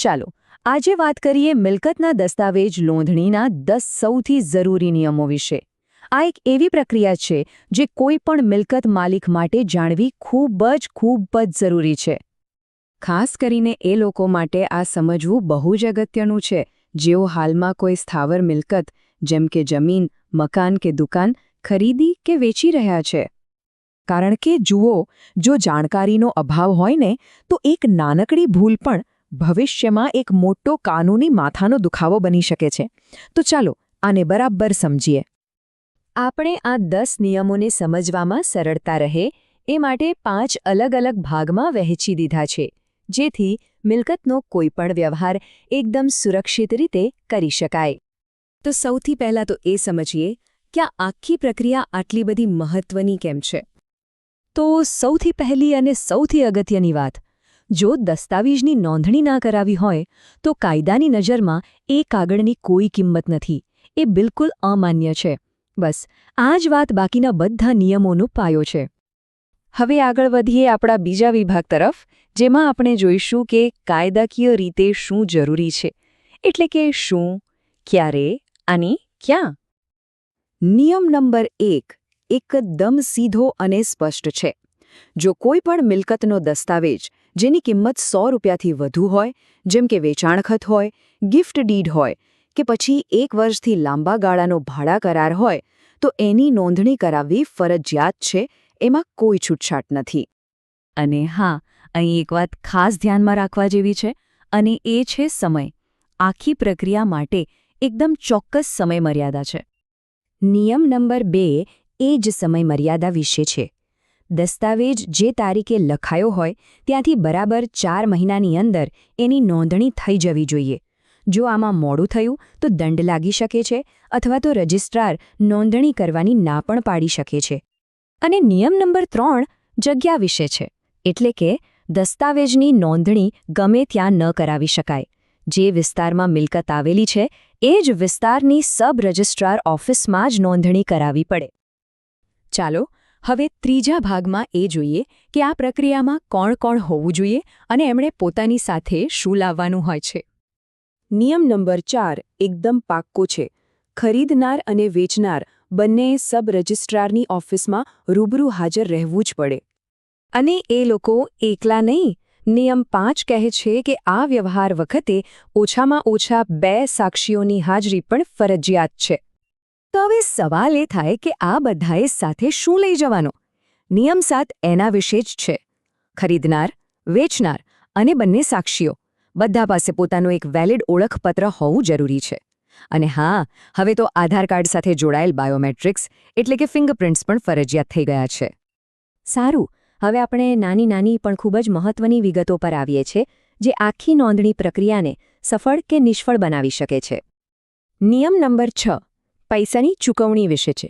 ચાલો આજે વાત કરીએ મિલકતના દસ્તાવેજ નોંધણીના 10 સૌથી જરૂરી નિયમો વિશે. આ એક એવી પ્રક્રિયા છે જે કોઈ પણ મિલકત માલિક માટે જાણવી ખૂબ જ જરૂરી છે. ખાસ કરીને એ લોકો માટે આ સમજવું બહુ જ અગત્યનું છે જેઓ હાલમાં કોઈ સ્થાવર મિલકત જેમ કે જમીન, મકાન કે દુકાન ખરીદી કે વેચી રહ્યા છે. કારણ કે જુઓ, જો જાણકારીનો અભાવ હોય ને તો એક નાનકડી ભૂલ પણ ભવિષ્યમાં એક મોટો કાનૂની માથાનો દુખાવો બની શકે છે. તો ચાલો આને બરાબર સમજીએ. આપણે આ 10 નિયમોને સમજવામાં સરળતા રહે એ માટે 5 અલગ-અલગ ભાગમાં વહેંચી દીધા છે, જેથી મિલકતનો કોઈપણ વ્યવહાર એકદમ સુરક્ષિત રીતે કરી શકાય. તો સૌથી પહેલાં તો એ સમજીએ કે આ આખી પ્રક્રિયા આટલી બધી મહત્વની કેમ છે. તો સૌથી પહેલી અને સૌથી અગત્યની વાત, જો દસ્તાવેજની નોંધણી ના કરાવી હોય તો કાયદાની નજરમાં એ કાગળની કોઈ કિંમત નથી. એ બિલકુલ અમાન્ય છે. બસ આ જ વાત બાકીના બધા નિયમોનો પાયો છે. હવે આગળ વધીએ આપણા બીજા વિભાગ તરફ, જેમાં આપણે જોઈશું કે કાયદાકીય રીતે શું જરૂરી છે, એટલે કે શું, ક્યારે અને ક્યાં. નિયમ નંબર 1 એકદમ સીધો અને સ્પષ્ટ છે. જો કોઈ પણ મિલકતનો દસ્તાવેજ જેની કિંમત 100 રૂપિયાથી વધુ હોય, જેમ કે વેચાણખત હોય, ગિફ્ટ ડીડ હોય કે પછી 1 વર્ષથી લાંબા ગાળાનો ભાડા કરાર હોય, તો એની નોંધણી કરાવવી ફરજિયાત છે. એમાં કોઈ છૂટછાટ નથી. અને હા, અહીં એક વાત ખાસ ધ્યાનમાં રાખવા જેવી છે, અને એ છે સમય. આખી પ્રક્રિયા માટે એકદમ ચોક્કસ સમયમર્યાદા છે. નિયમ નંબર 2 એ જ સમયમર્યાદા વિશે છે. દસ્તાવેજ જે તારીખે લખાયો હોય ત્યાંથી બરાબર 4 મહિનાની અંદર એની નોંધણી થઈ જવી જોઈએ. જો આમાં મોડું થયું તો દંડ લાગી શકે છે અથવા તો રજિસ્ટ્રાર નોંધણી કરવાની ના પણ પાડી શકે છે. અને નિયમ નંબર 3 જગ્યા વિશે છે, એટલે કે દસ્તાવેજની નોંધણી ગમે ત્યાં ન કરાવી શકાય. જે વિસ્તારમાં મિલકત આવેલી છે એ જ વિસ્તારની સબ રજિસ્ટ્રાર ઓફિસમાં જ નોંધણી કરાવવી પડે. ચાલો હવે ત્રીજા ભાગમાં એ જોઈએ કે આ પ્રક્રિયામાં કોણ કોણ હોવું જોઈએ અને એમણે પોતાની સાથે શું લાવવાનું હોય છે. નિયમ નંબર 4 એકદમ પાક્કો છે. ખરીદનાર અને વેચનાર બંનેએ સબ રજિસ્ટ્રારની ઓફિસમાં રૂબરૂ હાજર રહેવું જ પડે. અને એ લોકો એકલા નહીં. નિયમ 5 કહે છે કે આ વ્યવહાર વખતે ઓછામાં ઓછા 2 સાક્ષીઓની હાજરી પણ ફરજિયાત છે. તો હવે સવાલ એ થાય કે આ બધાએ સાથે શું લઈ જવાનો? નિયમ 7 એના વિશે જ છે. ખરીદનાર, વેચનાર અને બંને સાક્ષીઓ બધા પાસે પોતાનું એક વેલિડ ઓળખપત્ર હોવું જરૂરી છે. અને હા, હવે તો આધાર કાર્ડ સાથે જોડાયેલ બાયોમેટ્રિક્સ એટલે કે ફિંગરપ્રિન્ટ્સ પણ ફરજિયાત થઈ ગયા છે. સારું, હવે આપણે નાની પણ ખૂબ જ મહત્વની વિગતો પર આવીએ છીએ, જે આખી નોંધણી પ્રક્રિયાને સફળ કે નિષ્ફળ બનાવી શકે છે. નિયમ નંબર 6 પૈસાની ચૂકવણી વિશે છે.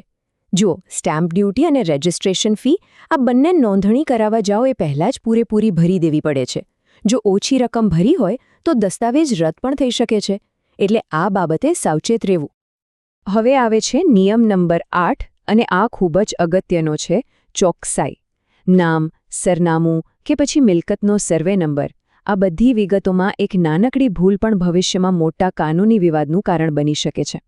જુઓ, સ્ટેમ્પ ડ્યુટી અને રજિસ્ટ્રેશન ફી આ બંને નોંધણી કરાવવા જાઓ એ પહેલાં જ પૂરેપૂરી ભરી દેવી પડે છે. જો ઓછી રકમ ભરી હોય તો દસ્તાવેજ રદ પણ થઈ શકે છે. એટલે આ બાબતે સાવચેત રહેવું. હવે આવે છે નિયમ નંબર 8 અને આ ખૂબ જ અગત્યનો છે, ચોકસાઈ. નામ, સરનામું કે પછી મિલકતનો સર્વે નંબર આ બધી વિગતોમાં એક નાનકડી ભૂલ પણ ભવિષ્યમાં મોટા કાનૂની વિવાદનું કારણ બની શકે છે.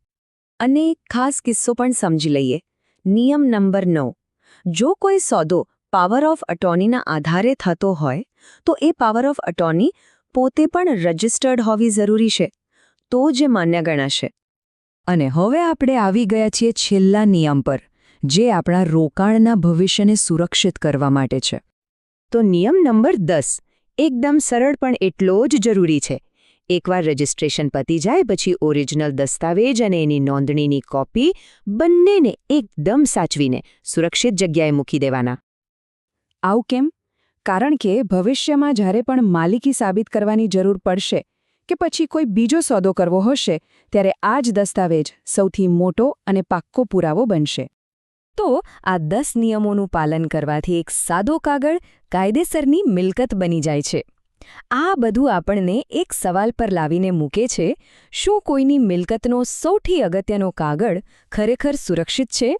અને એક ખાસ કિસ્સો પણ સમજી લઈએ. નિયમ નંબર 9 જો કોઈ સોદો પાવર ઓફ અટોર્નીના આધારે થતો હોય તો એ પાવર ઓફ અટોર્ની પોતે પણ રજિસ્ટર્ડ હોવી જરૂરી છે, તો જ માન્ય ગણાશે. અને હવે આપણે આવી ગયા છીએ છેલ્લા નિયમ પર, જે આપણા રોકાણના ભવિષ્યને સુરક્ષિત કરવા માટે છે. તો નિયમ નંબર 10 એકદમ સરળ પણ એટલો જ જરૂરી છે. એકવાર રજિસ્ટ્રેશન પતી જાય પછી ઓરિજિનલ દસ્તાવેજ અને એની નોંધણીની કોપી બંનેને એકદમ સાચવીને સુરક્ષિત જગ્યાએ મૂકી દેવાના. આવું કેમ? કારણ કે ભવિષ્યમાં જ્યારે પણ માલિકી સાબિત કરવાની જરૂર પડશે કે પછી કોઈ બીજો સોદો કરવો હશે, ત્યારે આ જ દસ્તાવેજ સૌથી મોટો અને પાક્કો પુરાવો બનશે. તો આ 10 નિયમોનું પાલન કરવાથી એક સાદો કાગળ કાયદેસરની મિલકત બની જાય છે. આ બધું આપણને એક સવાલ પર લાવીને મૂકે છે, શું કોઈની મિલકતનો સૌથી અગત્યનો કાગળ ખરેખર સુરક્ષિત છે